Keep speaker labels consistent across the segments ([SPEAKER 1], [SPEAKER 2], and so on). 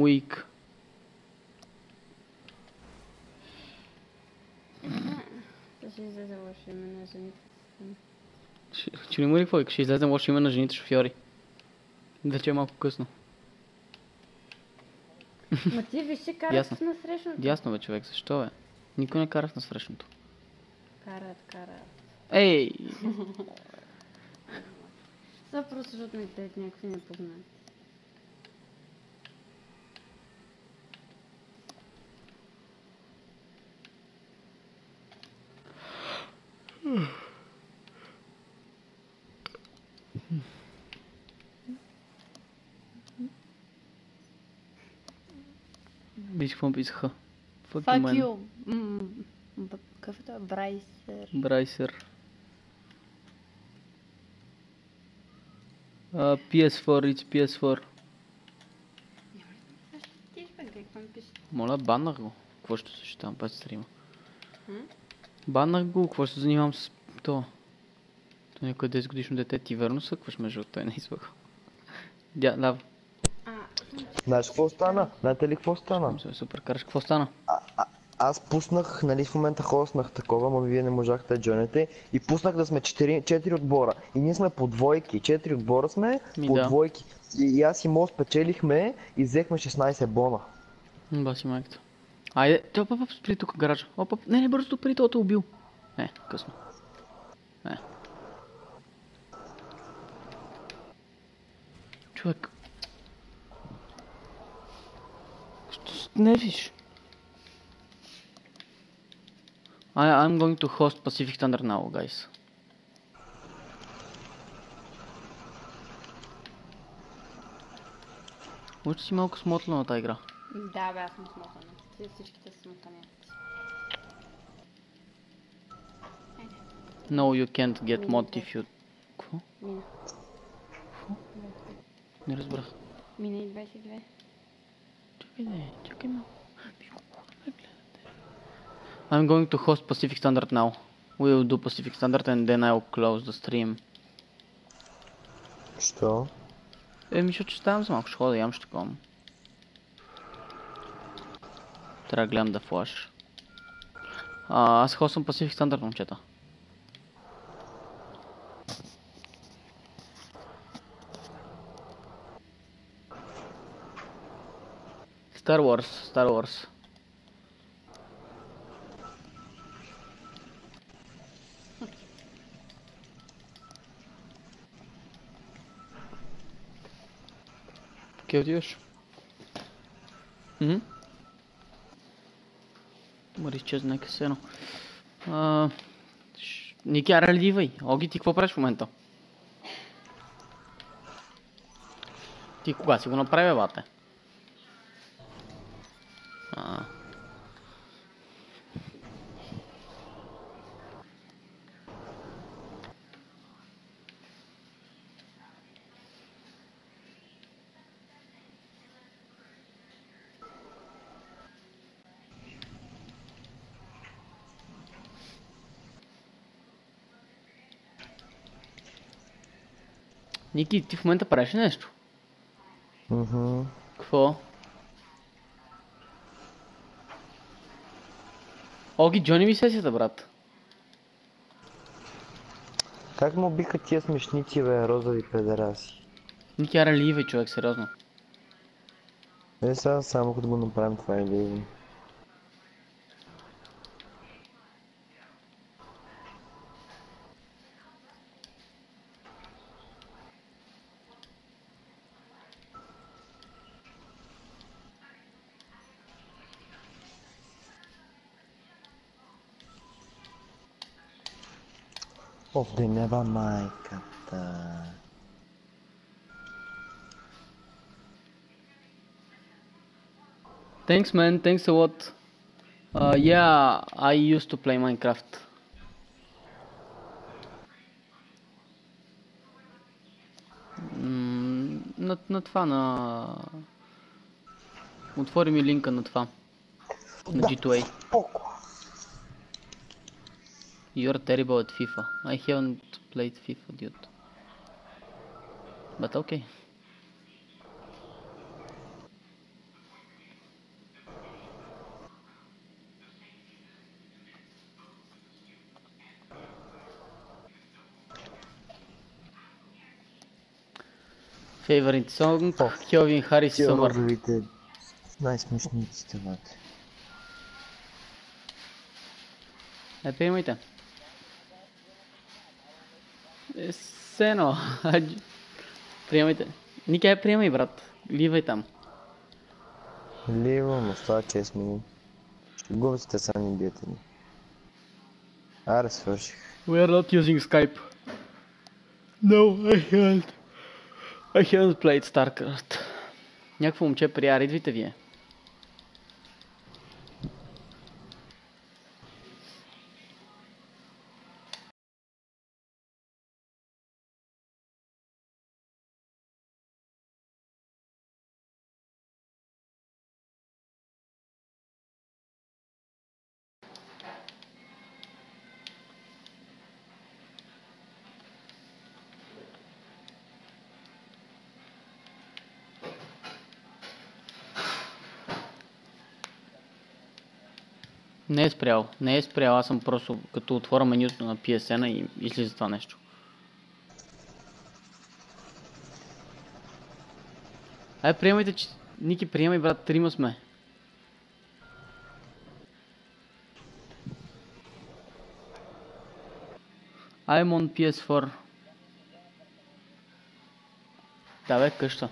[SPEAKER 1] week.
[SPEAKER 2] Ще излезе лошо име на жените.
[SPEAKER 1] Ще има ли какво? Ще излезем лошо име на жените шофьори. Вече е малко късно.
[SPEAKER 2] Ма ти виж, че карат на срещното.
[SPEAKER 1] Ясно бе, човек, защо бе? Никой не кара на срещното.
[SPEAKER 2] Карат.
[SPEAKER 1] Ей!
[SPEAKER 2] Това просто защото ме те някакви непознати.
[SPEAKER 1] Виж какво писаха.
[SPEAKER 2] Fuck you. Какъв е това?
[SPEAKER 1] Брайсер. PS4, it's PS4. Моля, баннах го. Какво ще се защитавам? Пак стрима. Баннах го, какво ще се занимавам с това? То някой 10 годишно дете, ти верно съкваш между той не излъга. Да.
[SPEAKER 3] Знаеш какво стана? Знаете ли какво стана?
[SPEAKER 1] Супер, караш, какво стана?
[SPEAKER 3] Аз пуснах, нали в момента хоснах такова, но вие не можахте да джойнете и пуснах да сме 4 отбора. И ние сме по двойки, 4 отбора сме по двойки. И аз и Мо спечелихме и взехме 16 бона.
[SPEAKER 1] Баси майката. Айде, спри тук гаража. Не, бързо при това те убил. Късно. Човек. Що не виж? I'm going to host Pacific Thunder now, guys. Може си малко смотана на тази игра.
[SPEAKER 2] Да, бе, аз съм смотана. Всичките са смотани.
[SPEAKER 1] No, you can't get mod if you... Какво?
[SPEAKER 2] Мина.
[SPEAKER 1] Не разбрах.
[SPEAKER 2] Мина и 22.
[SPEAKER 1] Чакай малко. I'm going to host Pacific Standard now. We will do Pacific Standard and then I will close the stream.
[SPEAKER 3] Що?
[SPEAKER 1] Защото ще ставам за малко, ще хода, ям, ще такова. Трябва да гледам да флаш. Аз хоствам Pacific Standard, момчета. Star Wars. Къде отиваш? Ма изчезна нека сено. Ники, ара ли дивай? Оги, ти какво правиш в момента? Ти кога си го направя, бате? Ники, ти в момента правиш нещо? Какво? Оги, Джони ми сесията, брат.
[SPEAKER 3] Как му биха тия смешници, бе, розови педераси?
[SPEAKER 1] Ники, ара ливай, човек, сериозно.
[SPEAKER 3] Сега само като го направим това е ливай. Обденева майката.
[SPEAKER 1] Thanks, man. Thanks a lot. Yeah, I used to play Minecraft. На това, на... Отвори ми линка на това. На G2A. You're terrible at FIFA. I haven't played FIFA, dude. But okay. Favorite song, Calvin Harris
[SPEAKER 3] Тия
[SPEAKER 1] Summer.
[SPEAKER 3] розовите най-смешниците, бате.
[SPEAKER 1] Приемайте. Сено. Приемайте. Никай приемай, брат. Ливай там.
[SPEAKER 3] Ливам, остава 6 минути. Ще губите са ни биете ни. Аре, свърших.
[SPEAKER 1] We are not using Skype. No, I haven't played StarCraft. Някакво момче прия, идвайте вие. Не е спрял, аз съм просто като отворя менюто на PSN и излиза това нещо. Приемайте, че... Ники, приемай, брат, 3 сме. I'm on PS4. Да бе, къща.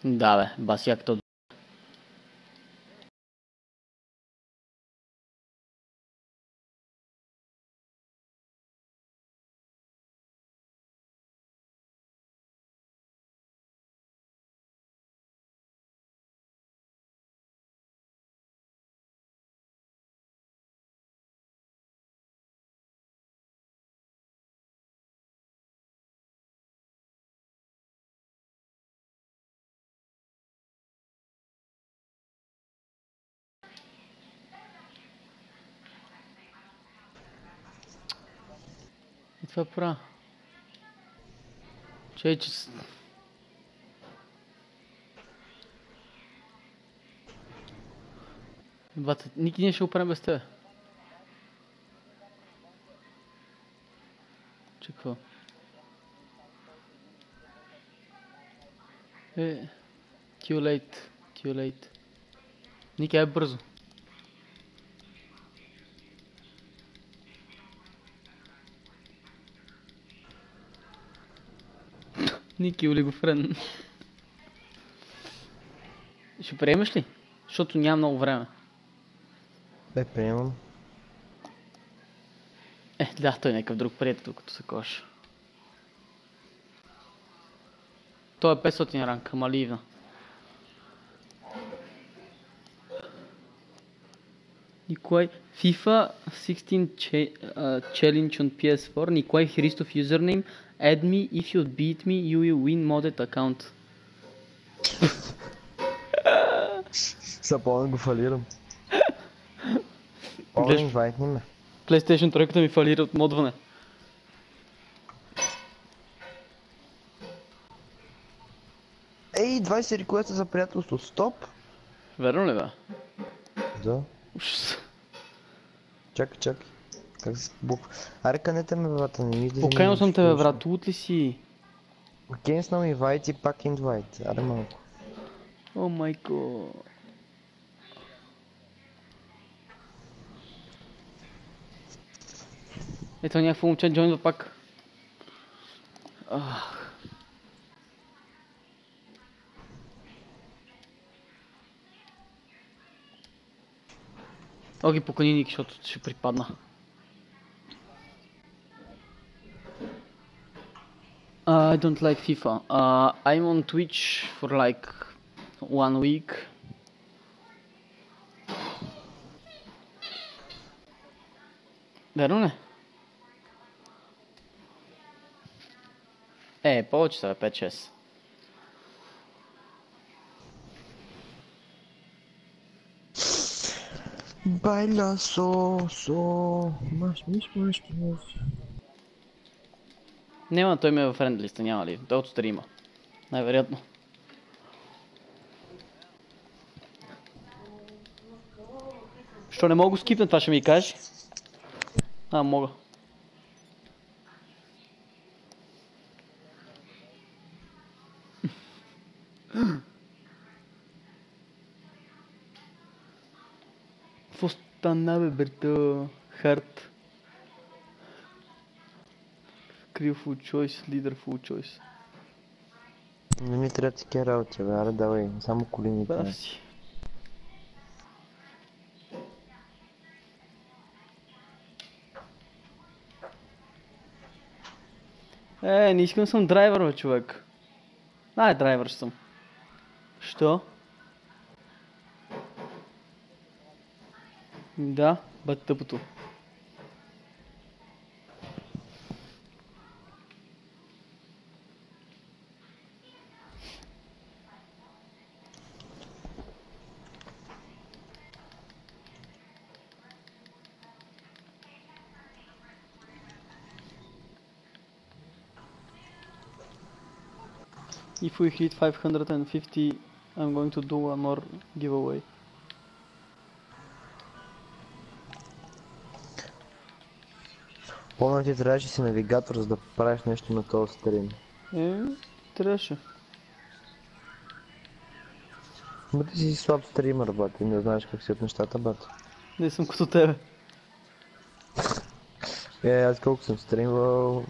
[SPEAKER 1] Да бе, басяк то. И това пора. Че... Бата, Ники, ние ще го правим без тебе. Че какво? Too late. Ники, бързо. Ники, олигофрен. Ще приемеш ли? Защото няма много време.
[SPEAKER 3] Приемам.
[SPEAKER 1] Да, той някакъв друг приятел, като се коша. Той е 500 ранка, маливна. Николай, FIFA 16 challenge on PS4, Николай Христов username, add me, if you beat me, you will win modded account.
[SPEAKER 3] Запълно го фалирам. Оле, инвайтни ме.
[SPEAKER 1] PlayStation 3 ми фалира от модване.
[SPEAKER 3] Ей, 20 реквеста за приятелство, стоп!
[SPEAKER 1] Верно ли бе?
[SPEAKER 3] Да.
[SPEAKER 1] Ужас.
[SPEAKER 3] Чакай. Как се буква? Аре, канете ме, брата, не ми да...
[SPEAKER 1] Поканил съм тебе, брат, лут ли си?
[SPEAKER 3] Кенснал инвайт и пак инвайт. Аре малко.
[SPEAKER 1] О май гот. Ето някакво момче джойнва пак. Оги покани Ник, защото ще припадна. I don't like FIFA. I'm on Twitch for like 1 week. Верно не? Повече са 5-6.
[SPEAKER 3] Байла маш.
[SPEAKER 1] Няма, той ме е във френд листа, няма ли? Той от стрима. Най-вероятно. Що не мога да скипна, това ще ми кажеш? Мога. Какво стана, бе, брато? Хард. Крил full choice, лидер full choice.
[SPEAKER 3] Не ми трябва такива работи, бе, аре давай, само коли ми трябва.
[SPEAKER 1] Прав си. Не искам да съм драйвер, бе, човек. Драйвер съм. Що? Да, бат тъпото. If we hit 550, I'm going to do one more giveaway.
[SPEAKER 3] Помня ти трябваше си навигатор, за да правиш нещо на този стрим.
[SPEAKER 1] Трябваше.
[SPEAKER 3] Ма ти си слаб стример, бат, и не знаеш как си от нещата, бат.
[SPEAKER 1] Не съм като тебе.
[SPEAKER 3] Аз колко съм стримвал...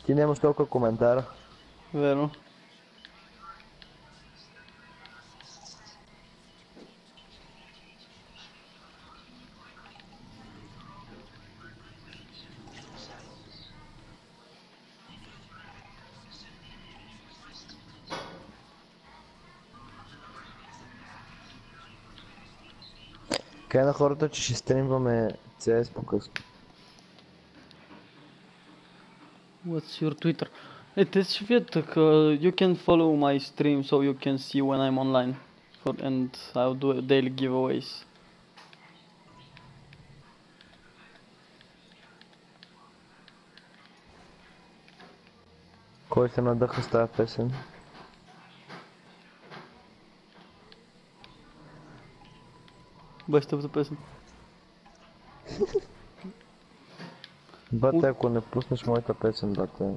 [SPEAKER 3] Ти нямаш толкова коментара.
[SPEAKER 1] Верно.
[SPEAKER 3] Кай на хората, че ще стримваме CS по-късно.
[SPEAKER 1] What's your Twitter? Те ще видят така, you can follow my stream so you can see when I'm online. And I'll do daily giveaways.
[SPEAKER 3] Кой се надъха с тази песен?
[SPEAKER 1] Баш тъпата песен.
[SPEAKER 3] Бате, ако не пуснеш моята песен, бате.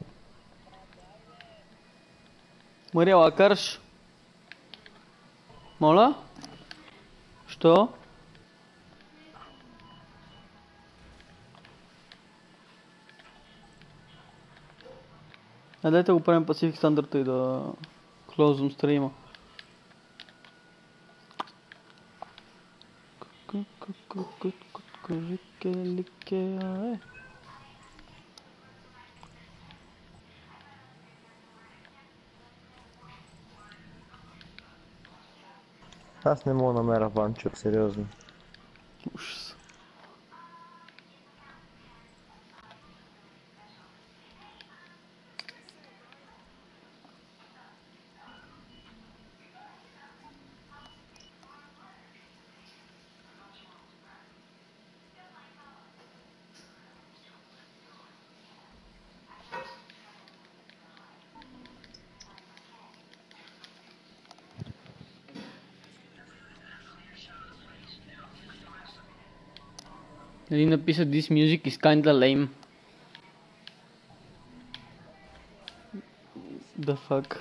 [SPEAKER 1] Мариела, караш? Моля? Що? Дайте го правим Pacific Standard и да клоузвам стрима.
[SPEAKER 3] Аз не мога да намеря Ванчур, сериозно.
[SPEAKER 1] Ужас. Един написа this music is kinda lame. The fuck.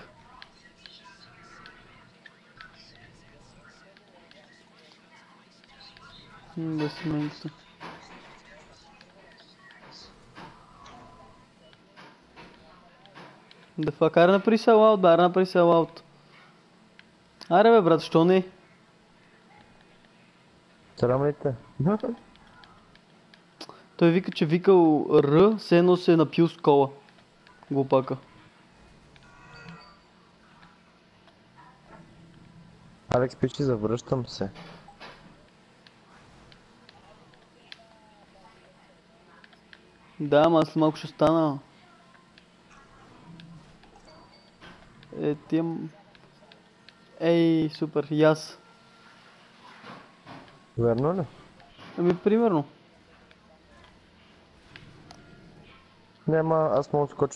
[SPEAKER 1] Да си мейнста. The fuck, аре направи се лаут, бе, аре направи се лаут. Аре бе, брат, що не?
[SPEAKER 3] Срам ли те?
[SPEAKER 1] Той вика, че викал Р, все едно се е напил с кола. Глупака.
[SPEAKER 3] Алекс пише, завръщам се.
[SPEAKER 1] Да, ама аз малко ще стана. Ти имам... Ей, супер, и аз.
[SPEAKER 3] Верно ли?
[SPEAKER 1] Ами, примерно.
[SPEAKER 3] Няма, аз мога да скоча